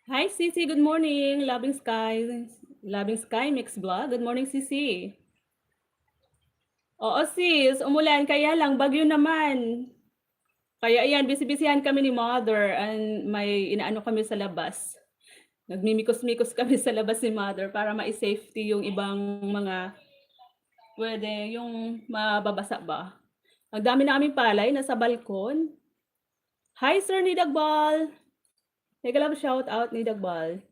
Hi, Sisi. Good morning. Loving Sky Mix Vlog. Good morning, Sisi. Oo, sis. Umulan. Kaya lang, bagyo naman. Kaya ayan, busy-busyhan kami ni Mother and may inaano kami sa labas. Nagmimikos-mikos kami sa labas ni Mother para ma-safety yung ibang mga pwede yung mababasa ba. Ang dami naming palay nasa balkon. Hi, Sir Nidagbal. Mega love shout out Nidagbal.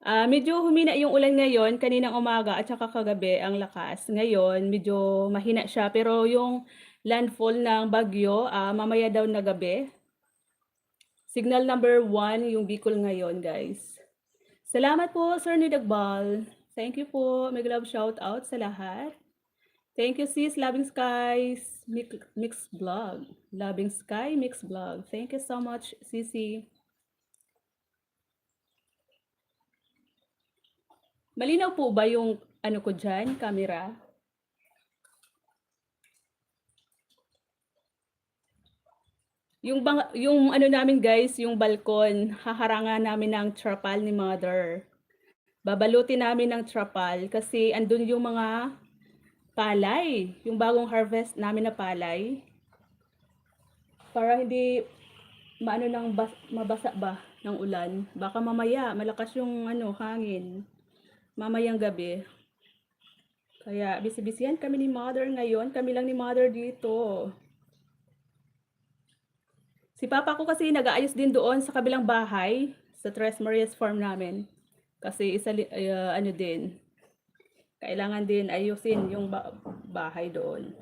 Medyo humina yung ulan ngayon, kaninang umaga at saka kagabi ang lakas. Ngayon medyo mahina siya pero yung landfall ng bagyo, mamaya daw na gabi. Signal number 1 yung Bicol ngayon, guys. Salamat po, Sir Nidagbal. Thank you po. Mega love shout out sa lahat. Thank you, sis. Loving Skies Mix Vlog. Loving Sky Mix Vlog. Thank you so much, Sisi. Malinaw po ba yung ano ko dyan, camera? Yung ano namin guys, yung balkon, haharangan namin ng trapal ni Mother. Babalutin namin ng trapal kasi andun yung mga palay, yung bagong harvest namin na palay. Para hindi maano ng mabasa ba ng ulan. Baka mamaya malakas yung ano hangin. Mamayang gabi. Kaya bisibisihan kami ni Mother ngayon. Kami lang ni Mother dito. Si Papa ko kasi nag-aayos din doon sa kabilang bahay, sa Tres Marias Farm namin. Kasi ano din, kailangan din ayusin yung bahay doon.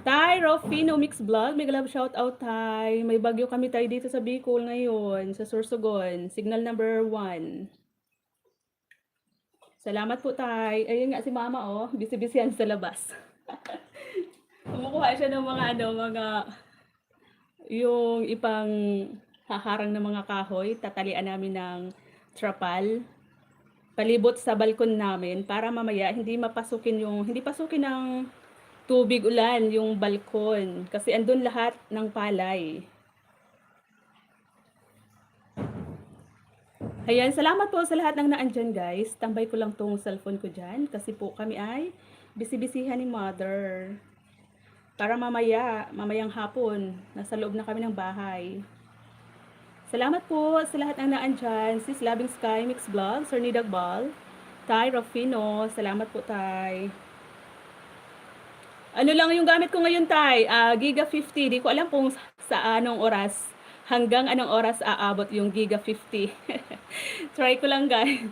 Tay, Rofino Mix Vlog, may love shout out Tay. May bagyo kami tayo dito sa Bicol ngayon, sa Sorsogon, signal number 1. Salamat po Tay. Ayun nga si Mama oh, busy-busy yan sa labas. Kumukuha siya ng mga yung ipang haharang ng mga kahoy, tatalian namin ng trapal palibot sa balkon namin para mamaya hindi pasukin ng tubig ulan yung balkon kasi andun lahat ng palay. Ayan, salamat po sa lahat ng naandyan guys. Tambay ko lang tong cellphone ko dyan kasi po kami ay bisibisihan ni Mother. Para mamayang hapon, nasa loob na kami ng bahay. Salamat po sa lahat ng naandyan. Sis Loving Sky Mix Vlog, Sir Nidagbal, Tay Rafino, salamat po Tay. Ano lang yung gamit ko ngayon Tay, Giga 50, di ko alam kung sa anong oras, hanggang anong oras aabot yung Giga 50. Try ko lang guys,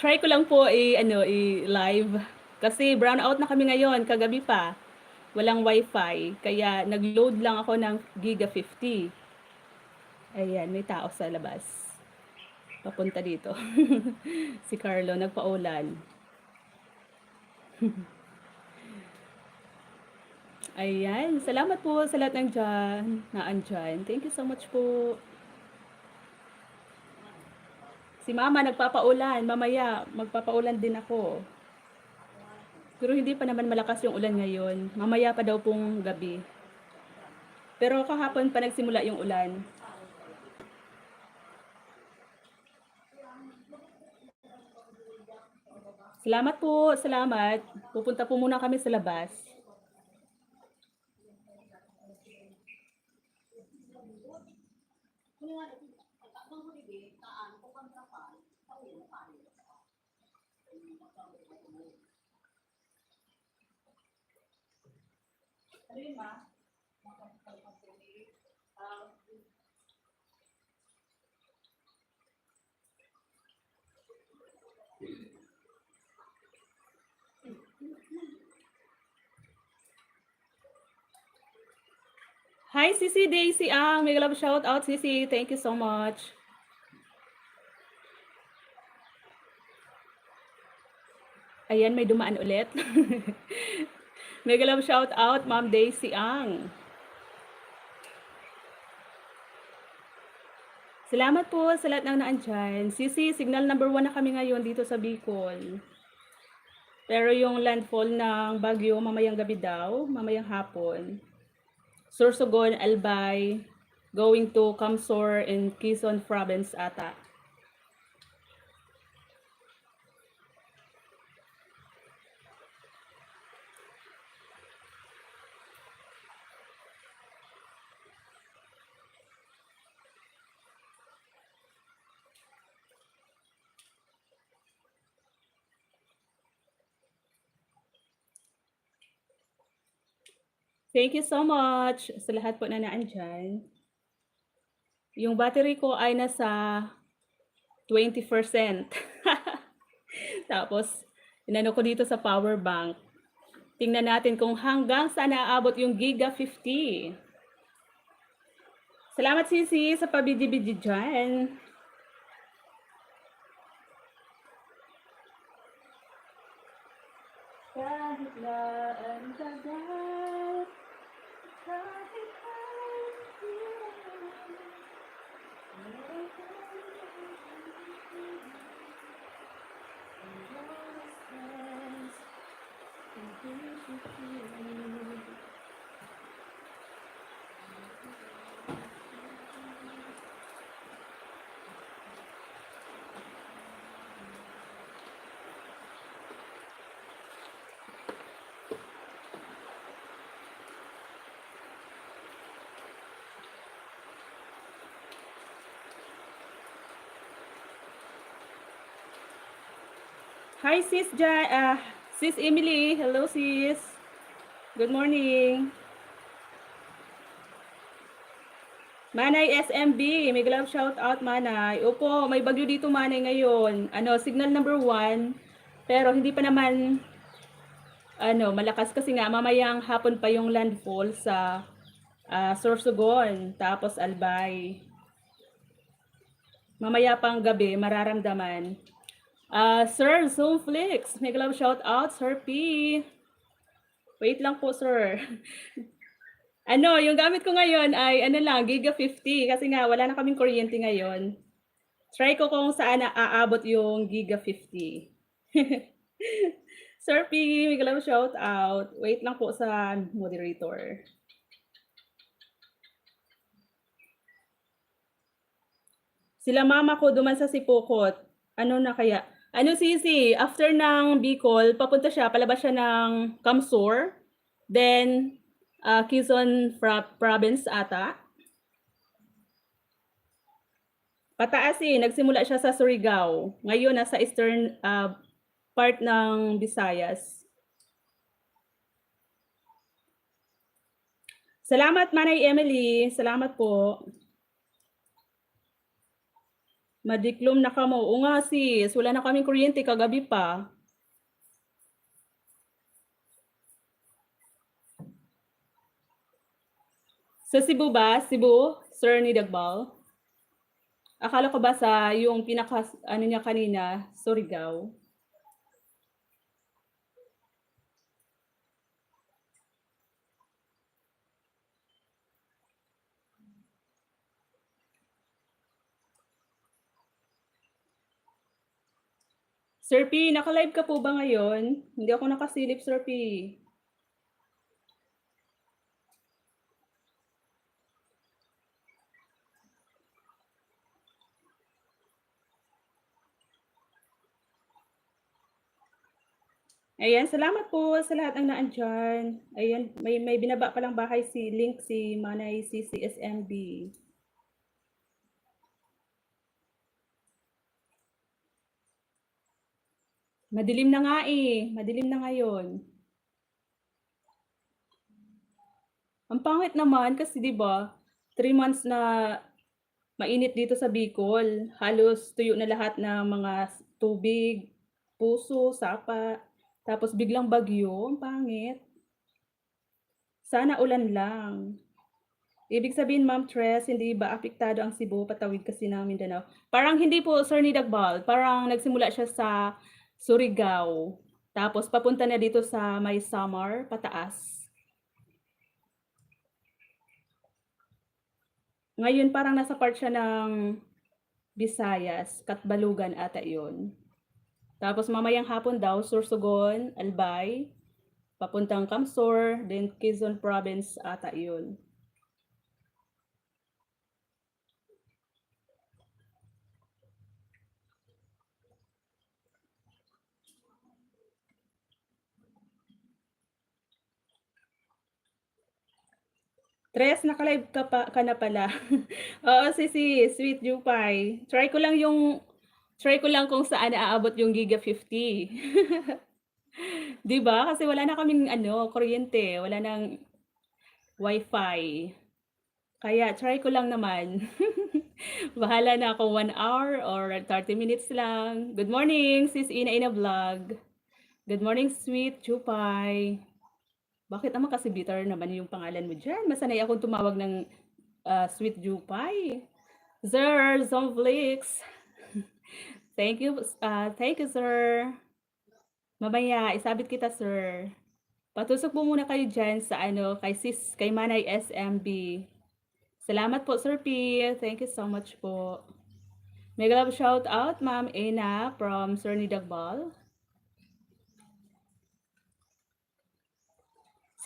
try ko lang po i-live. Kasi brown out na kami ngayon, kagabi pa. Walang wifi, kaya nag-load lang ako ng Giga 50. Ayan, may tao sa labas. Papunta dito. Si Carlo, nagpaulan. Ayan, salamat po sa lahat ng naandyan. Thank you so much po. Si Mama nagpapaulan, mamaya magpapaulan din ako. Pero hindi pa naman malakas yung ulan ngayon. Mamaya pa daw pong gabi. Pero kahapon pa nagsimula yung ulan. Salamat po, salamat. Pupunta po muna kami sa labas. Hi, Sisi Daisy Ang. May love shout out, Sisi. Thank you so much. Ayan, may dumaan ulit. May love shout out, Ma'am Daisy Ang. Salamat po sa lahat ng naandyan. Sisi, signal number 1 na kami ngayon dito sa Bicol. Pero yung landfall ng bagyo mamayang gabi daw, mamayang hapon. Sorsogon, Albay, going to Camsor in Quezon Province ata. Thank you so much sa lahat po na naandyan. Yung battery ko ay nasa 20%. Tapos, inano ko dito sa power bank. Tingnan natin kung hanggang saan naaabot yung Giga 50. Salamat Sisi sa pabidi-bidi dyan. Kahit na ang tagal, kahit Hi sis Sis Emily. Hello sis. Good morning. Manay SMB, may love shout out Manay. Opo, may bagyo dito Manay ngayon. Signal number 1. Pero hindi pa naman malakas kasi nga mamayang hapon pa yung landfall sa Sorsogon, tapos Albay. Mamaya pang gabi mararamdaman. Sir Zoomflix, may love shout out Sir P. Wait lang po sir. Yung gamit ko ngayon ay Giga 50 kasi nga wala na kaming kuryente ngayon. Try ko kung saan aabot yung Giga 50. Sir P, may love shout out. Wait lang po sa moderator. Sila mama ko duman sa Sipokot. Ano na kaya? Sisi, after ng Bicol, papunta siya, palabas siya ng Camsor. Then, Quezon Province ata. Pataas nagsimula siya sa Surigao. Ngayon, nasa eastern part ng Visayas. Salamat, Manay Emily. Salamat po. Madiklom na kamo. O nga sis, wala na kaming kuryente kagabi pa. Sa Cebu ba? Cebu? Sir Nidagbal? Akala ko ba sa yung pinaka, niya kanina, Surigao? Sir P, naka-live ka po ba ngayon? Hindi ako nakasilip, Sir P. Ayan, salamat po sa lahat ng naandyan. Ayan, may binaba palang bahay link si Manay CCSMB. Madilim na nga madilim na ngayon. Ang pangit naman kasi 'di ba, 3 months na mainit dito sa Bicol. Halos tuyo na lahat ng mga tubig, puso, sapa. Tapos biglang bagyo, ang pangit. Sana ulan lang. Ibig sabihin, Ma'am Tres, hindi ba apektado ang Cebu, patawid kasi ng Mindanao? Parang hindi po, Sir Nidagbal. Parang nagsimula siya sa Surigao. Tapos papunta na dito sa may Samar, pataas. Ngayon parang nasa part siya ng Visayas, Katbalugan ata yun. Tapos mamayang hapon daw, Sorsogon, Albay, papuntang Camsor, then Quezon Province ata yun. Tres, naka-live ka na pala. Oo, Sweet Jupay. Try ko lang kung saan aabot yung Giga 50. 'Di ba? Kasi wala na kaming ano, kuryente, wala ng Wi-Fi. Kaya try ko lang naman. Bahala na kung 1 hour or 30 minutes lang. Good morning, Sis Ina Vlog. Good morning, Sweet Jupay. Bakit naman kasi bitter naman yung pangalan mo diyan? Masanay akong tumawag ng Sweet Jupay. Sir Zomflix. Thank you, sir. Mamaya, isabit kita, sir. Patusok po muna kayo dyan sa ano, kay Manay SMB. Salamat po, Sir P. Thank you so much po. Mega love shout out, Ma'am Ena from Sir Nidagbal.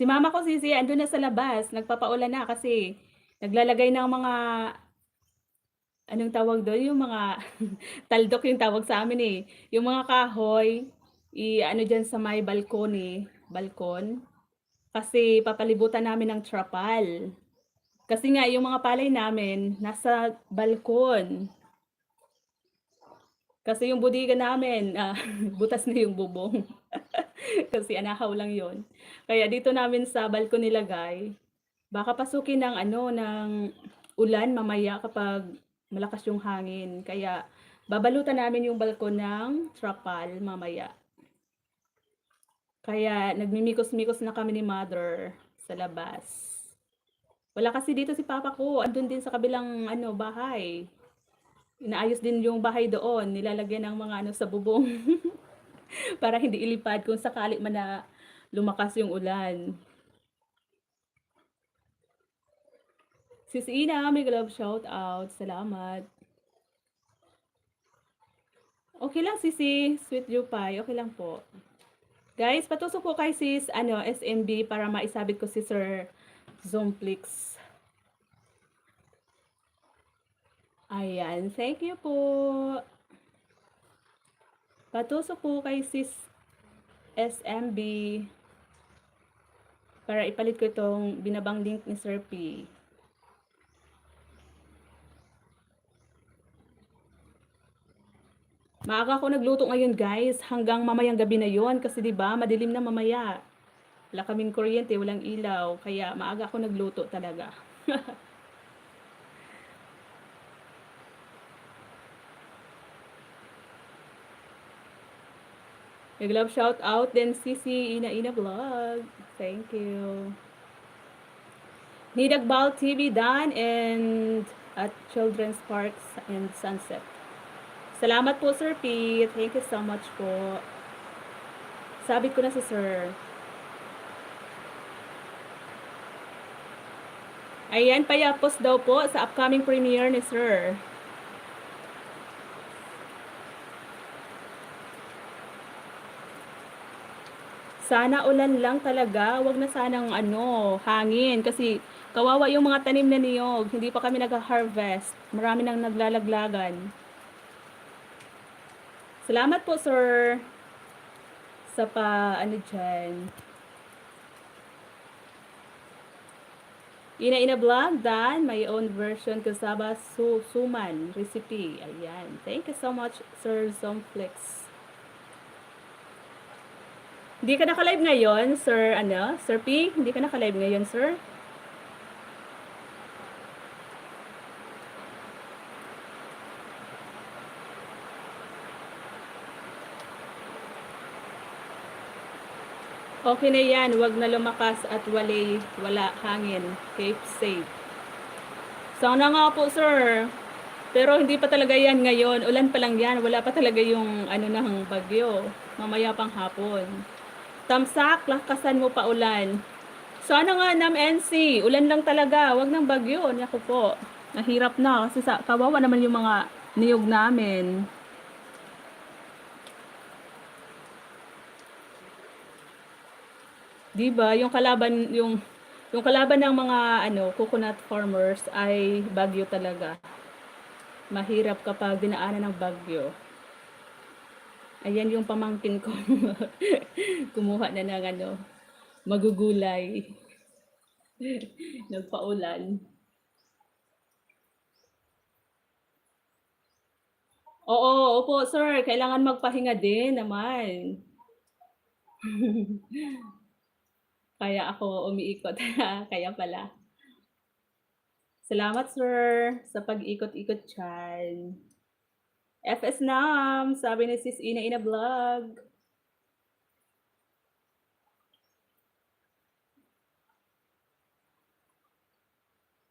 Si mama ko, Sisi, andun na sa labas. Nagpapaulan na kasi naglalagay ng mga, anong tawag doon? Yung mga, taldok yung tawag sa amin eh. Yung mga kahoy, ano dyan sa may balkon. Kasi papalibutan namin ng trapal. Kasi nga, yung mga palay namin, nasa balkon. Kasi yung bodega namin, butas na yung bubong. Kasi anahaw lang yon. Kaya dito namin sa balkon nilagay. Baka pasukin ng ulan mamaya kapag malakas yung hangin. Kaya babalutan namin yung balkon ng trapal mamaya. Kaya nagmimikos-mikos na kami ni Mother sa labas. Wala kasi dito si Papa ko, andun din sa kabilang bahay. Inaayos din yung bahay doon, nilalagyan ng mga sa bubong para hindi ilipad kung sakali man na lumakas yung ulan. Sis Ina, may love shout out. Salamat. Okay lang, Sisi. Sweet Jupay. Okay lang po. Guys, patusok po kay sis SMB para maisabit ko si Sir Zomplix. Ayan, thank you po. Patusok po kay sis SMB para ipalit ko itong binabang link ni Sir P. Maaga ako nagluto ngayon, guys, hanggang mamayang gabi na yon kasi 'di ba, madilim na mamaya. Wala kaming kuryente, walang ilaw, kaya maaga ako nagluto talaga. Nag-love shout out din Sisi Ina Vlog. Thank you. Nidagbal TV Dan and at Children's Parks and Sunset. Salamat po, Sir P. Thank you so much po. Sabit ko na si Sir. Ayan, payapos daw po sa upcoming premiere ni Sir. Sana ulan lang talaga, wag na sanang hangin kasi kawawa yung mga tanim na niyog, hindi pa kami nag-harvest. Marami nang naglalaglagan. Salamat po, Sir, sa dyan. Ina Vlog, Dan, my own version kasaba suman recipe. Ayan. Thank you so much, Sir Zomflex. Hindi ka naka-live ngayon, Sir Sir P? Hindi ka naka-live ngayon, Sir? Okay na yan, wag na lumakas at wala hangin. Keep safe. Sana nga po, Sir. Pero hindi pa talaga yan ngayon. Ulan pa lang yan. Wala pa talaga yung ng bagyo. Mamaya pang hapon. Tamsak, lakasan mo pa ulan. Sana nga, Nam NC. Ulan lang talaga. Wag nang bagyo. Naku po. Nahirap na. Kasi kawawa naman yung mga niyog namin. Diba? Yung kalaban ng mga coconut farmers ay bagyo talaga. Mahirap kapag dinaanan ng bagyo. Ayan yung pamangkin ko. Kumuha na ng magugulay. Nagpaulan. Oo, opo sir, kailangan magpahinga din naman. Kaya ako umiikot, kaya pala. Salamat sir, sa pag-ikot-ikot diyan. FS Nam, sabi ni Sis Ina Ina Vlog.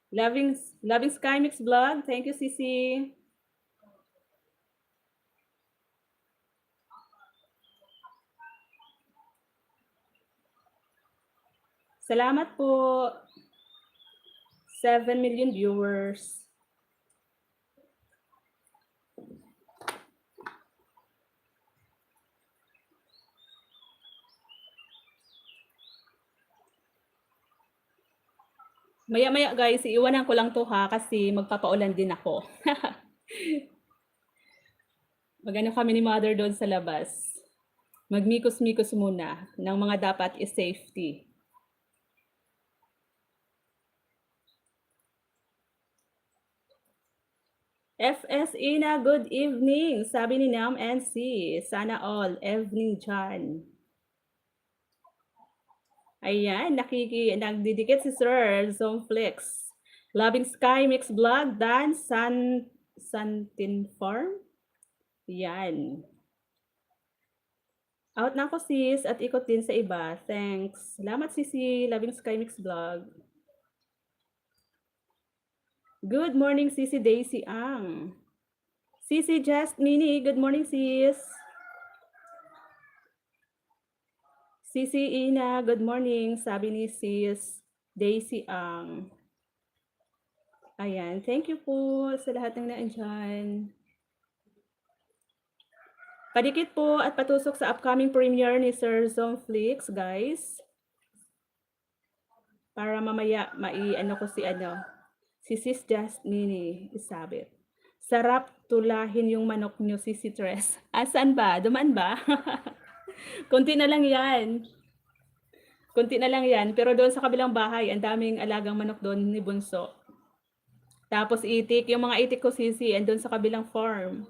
Loving Sky Mix Vlog, thank you Sisi. Salamat po. 7 million viewers. Maya-maya guys, iiwanan ko lang to ha kasi magpapaulan din ako. Magano kami ni mother doon sa labas. Magmikos-mikos muna ng mga dapat is safety. FS Ina, good evening. Sabi ni Nam NC, sana all evening dyan. Ayan, nagdidikit si Sir Zomflex. Loving Sky Mix Vlog, Dan Santin Farm. Yan. Out na ako sis at ikot din sa iba. Thanks. Salamat Sisi, Loving Sky Mix Vlog. Good morning Sisi Daisy Ang. Sisi Just Mini, good morning sis. Sisi Ina, good morning. Sabi ni sis Daisy Ang. Ayan, thank you po sa lahat ng naandyan. Padikit po at patusok sa upcoming premiere ni Sir Zomflix, guys. Para mamaya mai-ano ko si Sis Just Mini Isabel. Sarap tulahin yung manok nyo, Sisi Tres. Saan ba? Dumaan ba? Konti na lang yan. Konti na lang yan. Pero doon sa kabilang bahay, ang daming alagang manok doon ni Bunso. Tapos itik, yung mga itik ko Sisi, andun sa kabilang farm.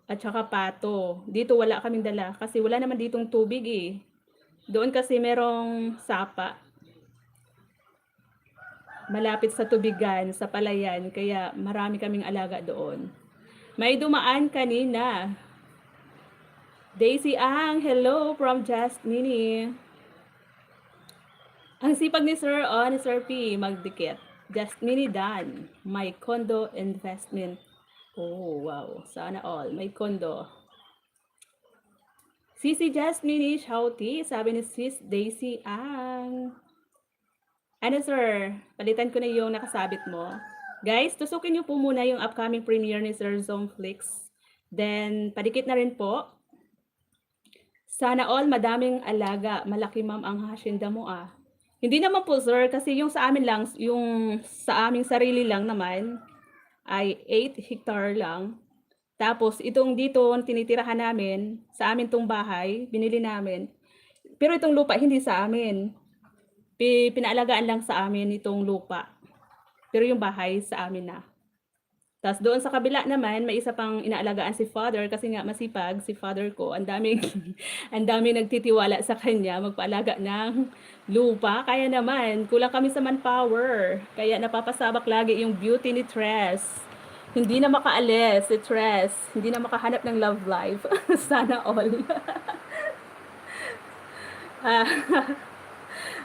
At saka pato. Dito wala kaming dala kasi wala naman ditong tubig eh. Doon kasi merong sapa. Malapit sa tubigan, sa palayan, kaya marami kaming alaga doon. May dumaan kanina. Daisy Ang, hello from Just Mini. Ang sipag ni Sir ni Sir P, magdikit. Just Mini Dan, my condo investment. Oh, wow. Sana all. May condo. Sisi Just Mini shouty, sabi ni Sis Daisy Ang. Ano sir, palitan ko na yung nakasabit mo. Guys, tusukin niyo po muna yung upcoming premiere ni Sir Zomflix. Then, padikit na rin po. Sana all madaming alaga. Malaki ma'am ang hasyenda mo ah. Hindi naman po sir, kasi yung sa amin lang, yung sa aming sarili lang naman, ay 8 hectare lang. Tapos itong dito, tinitirahan namin, sa amin tong bahay, binili namin. Pero itong lupa, hindi sa amin. Pinaalagaan lang sa amin itong lupa. Pero yung bahay, sa amin na. Tapos doon sa kabila naman, may isa pang inaalagaan si father kasi nga masipag si father ko. Ang daming ang daming nagtitiwala sa kanya magpaalaga ng lupa. Kaya naman, kulang kami sa manpower. Kaya napapasabak lagi yung beauty ni Tres. Hindi na makaalis si Tres. Hindi na makahanap ng love life. Sana all.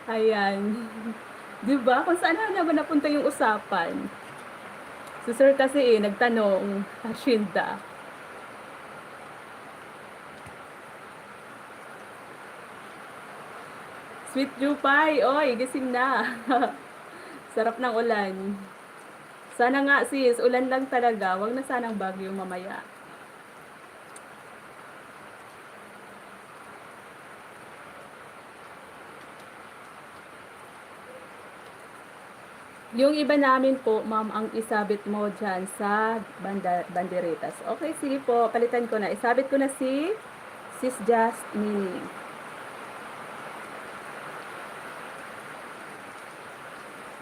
Ayan. Diba? Kung saan na naman napunta yung usapan? Si Sir kasi nagtanong, hasyenda. Sweet Jupay, oy, gising na. Sarap ng ulan. Sana nga sis, ulan lang talaga. Wag na sanang bagyo mamaya. Yung iba namin po, ma'am, ang isabit mo dyan sa banderitas. Okay, sige po, palitan ko na. Isabit ko na si Sis Just Mini.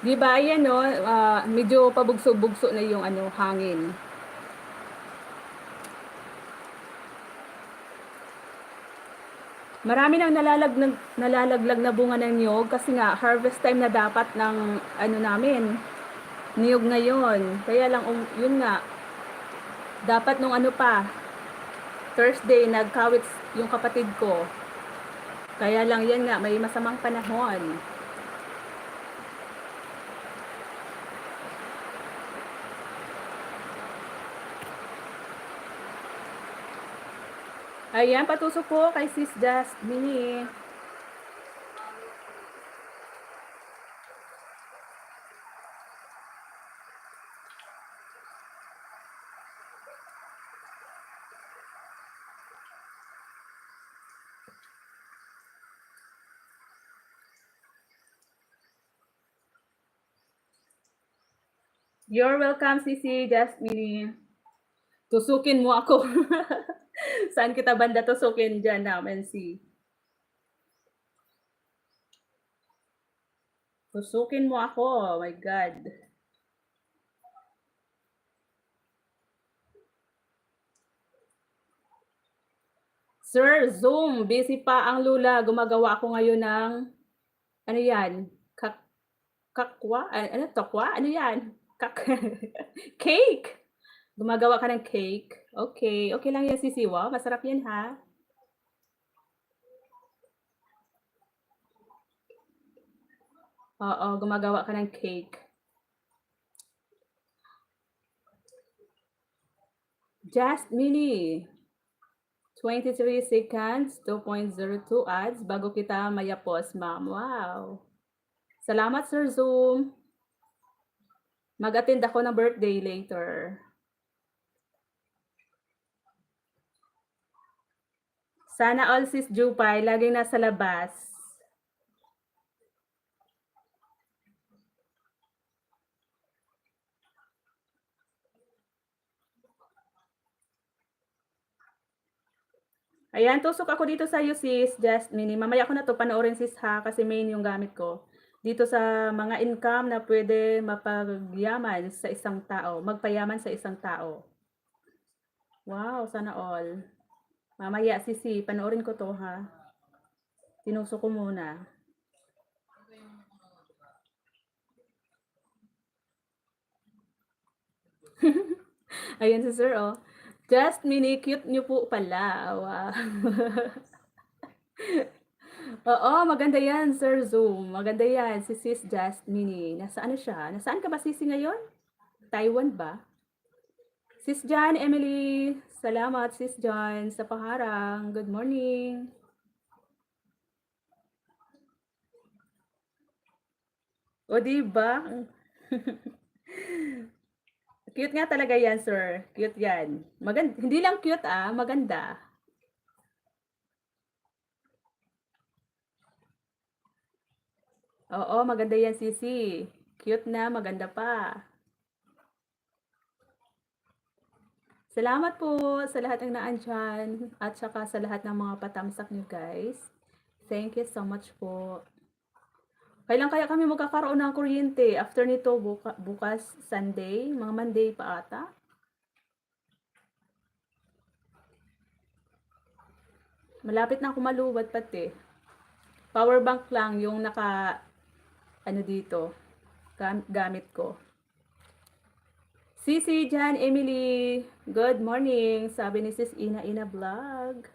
Di ba, ayan no, medyo pabugso-bugso na yung ano, hangin. Marami nang nalalaglag na bunga ng niyog kasi nga harvest time na dapat ng ano namin, niyog ngayon. Kaya lang yun nga, dapat nung ano pa, Thursday nagkawit yung kapatid ko. Kaya lang yan nga, may masamang panahon. Ayan, patusok po kay Sis Jasmine. You're welcome, Sisi Jasmine. Tusukin mo ako. Saan kita banda tusukin dyan namin si? Tusukin mo ako. Oh my God. Sir, Zoom. Busy pa ang lula. Gumagawa ako ngayon ng, ano yan? Kakwa? Ano? Tokwa? Ano yan? Cake! Gumagawa ka ng cake? Okay. Okay lang yan, Sisi. Wow, masarap yan, ha? Oo, gumagawa ka ng cake. Just Mini. 23 seconds, 2.02 ads bago kita mayapos, ma'am. Wow. Salamat, Sir Zoom. Mag-attend ako ng birthday later. Sana all sis Jupay, laging nasa labas. Ayan, tusok ako dito sa iyo, sis Jasmine. Mamaya ko na to panoorin, sis, ha, kasi main yung gamit ko. Dito sa mga income na pwede mapagyaman sa isang tao, magpayaman sa isang tao. Wow, sana all. Mamaya, sisi, panoorin ko to, ha. Tinusok ko muna. Ayan si sir, oh. Just mini cute niyo po pala. Wow. Oo, maganda yan, Sir Zoom. Maganda yan, si Sis Just Mini. Nasaan na siya? Nasaan ka ba, Sisi, ngayon? Taiwan ba? Sis John, Emily. Salamat, Sis John, sa paharang. Good morning. O, diba? Cute nga talaga yan, sir. Cute yan. Hindi lang cute, maganda. Oo, maganda yan, Sisi. Cute na, maganda pa. Salamat po sa lahat ng naandyan at saka sa lahat ng mga patamsak nyo, guys. Thank you so much po. Kailan kaya kami magkakaroon ng kuryente? After nito, bukas Sunday, mga Monday pa ata. Malapit na ako maluwat pati. Power bank lang yung ano dito, gamit ko. Sisi, Jan, Emily, good morning. Sabi ni Sis Ina Vlog.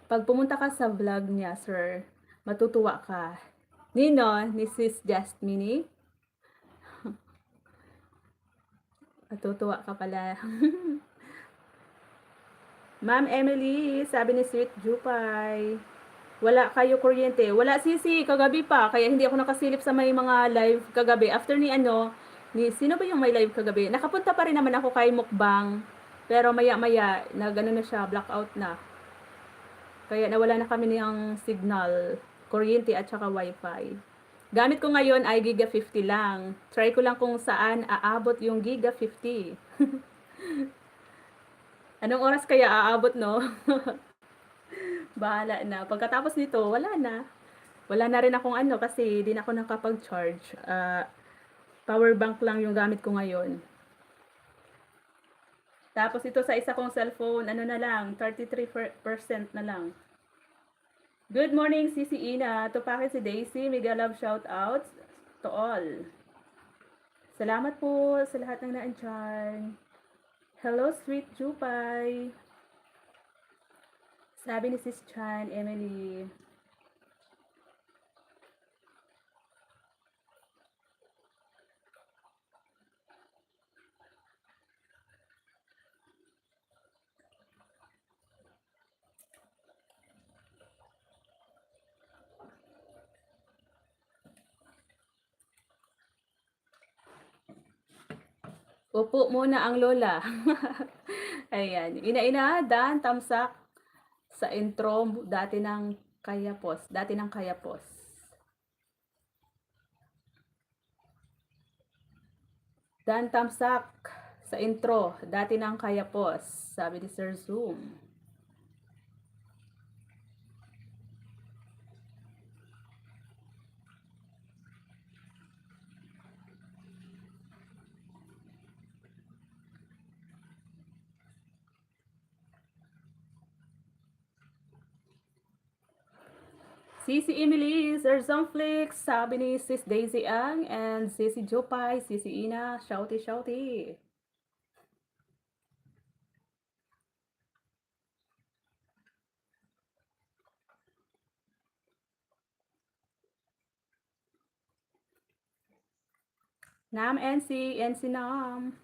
Pag pumunta ka sa vlog niya, sir, matutuwa ka. Nino, ni Sis Jasmine. Matutuwa ka pala. Ma'am Emily, sabi ni Sweet Jupay. Wala kayo kuryente. Wala, Sisi, kagabi pa. Kaya hindi ako nakasilip sa may mga live kagabi. After ni sino ba yung may live kagabi? Nakapunta pa rin naman ako kay Mukbang. Pero maya-maya, gano'n na siya, blackout na. Kaya nawala na kami ng signal, kuryente at saka wifi. Gamit ko ngayon ay Giga 50 lang. Try ko lang kung saan aabot yung Giga 50. Anong oras kaya aabot, no? Bahala na. Pagkatapos nito, wala na. Wala na rin akong ano kasi di na ako nakapag-charge. Power bank lang yung gamit ko ngayon. Tapos ito sa isa kong cellphone, ano na lang, 33% na lang. Good morning, Sisi Ina. Tupaki si Daisy. Mega love shout out to all. Salamat po sa lahat ng naandyan. Hello, sweet Jupay. Sabi ni Sis Chan, Emily. Upo muna ang lola. Ayan. Ina-ina, Dan, tamsak sa intro dati ng Kayapos. Dati ng Kayapos. Dan, tamsak sa intro dati ng Kayapos. Sabi ni Sir Zoom. Sisi Emily, Sir Zomflix, sabi ni Sis Daisy Ang, and Sisi Jopay, Sisi Ina, shouty shouty. Nam NC, NC Nam.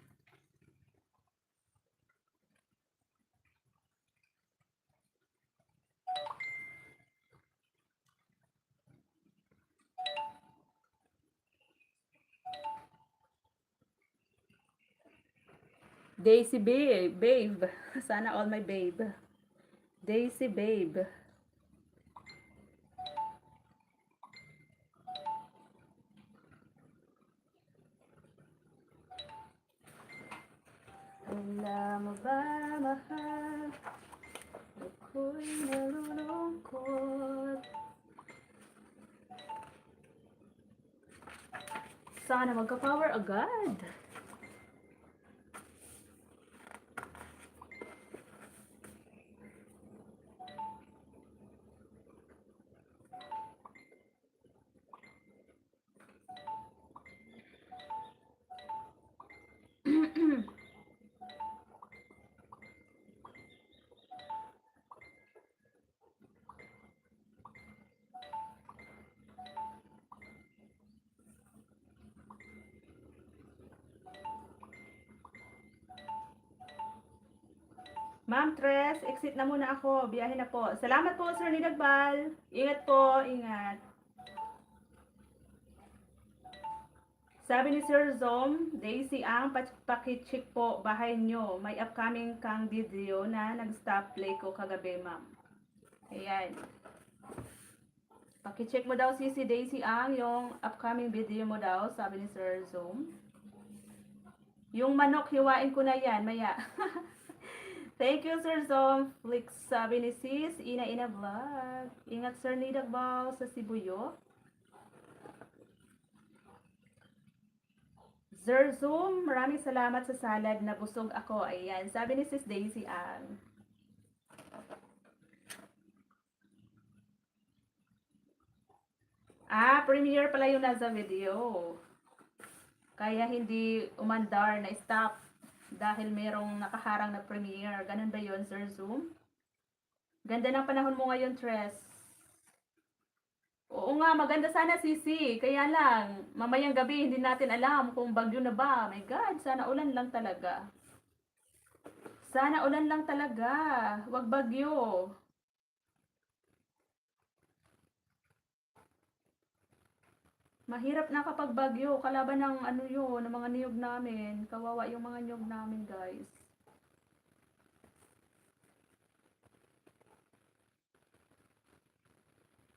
Daisy babe. Sana all my babe. Daisy babe. Wala mo ba mahal? Ako'y nalulungkot. Sana magka-power agad. Ma'am Tres, exit na muna ako. Biyahe na po. Salamat po, Sir Nidagbal. Ingat po, ingat. Sabi ni Sir Zom, Daisy Ang, pakicheck po bahay nyo. May upcoming kang video na nag-stop play ko kagabi, ma'am. Ayan. Pakicheck mo daw si Daisy Ang, yung upcoming video mo daw, sabi ni Sir Zom. Yung manok, hiwain ko na yan, maya. Thank you, Sir Zom. Flix, sabi ni Sis, Ina Vlog. Ingat, Sir Nidagbal, sa Sibuyo. Sir Zoom, maraming salamat sa salad na busog ako. Ayan, sabi ni Sis Daisy Ann. Premiere pala yung nasa video. Kaya hindi umandar na stop dahil merong nakaharang na premiere. Ganun ba yun, Sir Zoom? Ganda ng panahon mo ngayon, Tres. Oo nga, maganda sana, Sisi. Kaya lang, mamayang gabi, hindi natin alam kung bagyo na ba. My God, sana ulan lang talaga. Sana ulan lang talaga. Wag bagyo. Mahirap na kapag bagyo. Kalaban ng ano yun, ng mga niyog namin. Kawawa yung mga niyog namin, guys.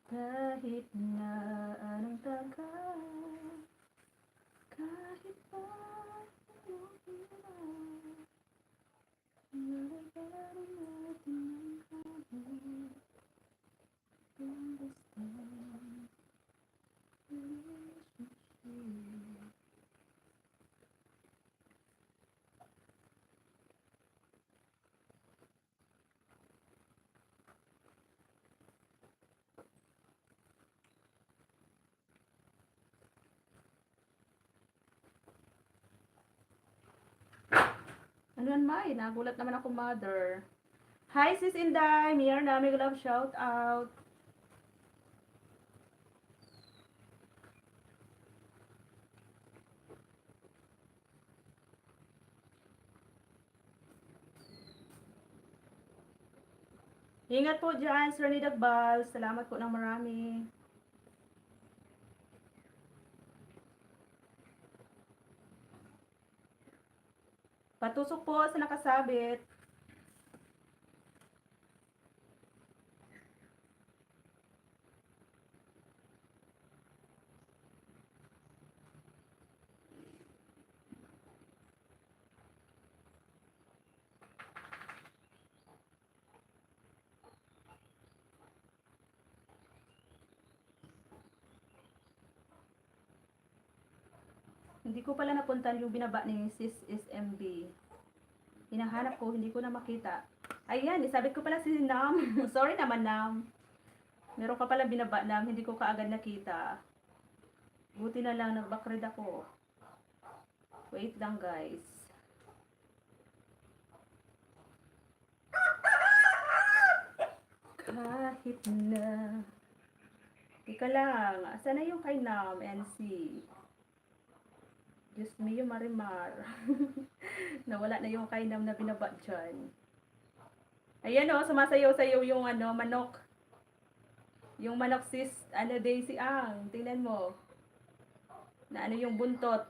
Kahit na anong tagal, kahit pa anong hirap, nalagarin natin ang kami, kung gusto. naman, May. Nagulat naman ako, mother. Hi, Sis Inday. Mierna, may love shout out. Ingat po dyan, Sir Nidagbal. Salamat po ng marami. Patusok po sa nakasabit. Hindi ko pala napuntan yung binaba ni Sis SMB. Hinahanap ko, hindi ko na makita. Ayan, isabit ko pala si Nam. Sorry naman, Nam. Meron ka pala binaba, Nam. Hindi ko kaagad nakita. Buti na lang, nag-backread ako. Wait lang, guys. Kahit na. Ika lang. Asan na yung kay Nam, NC? Diyos mio, Marimar. Nawala na yung kay Nam na binaba dyan. Ayan o, sumasayaw-sayaw yung manok. Yung manok sis, Daisy Ang. Tingnan mo. Na yung buntot.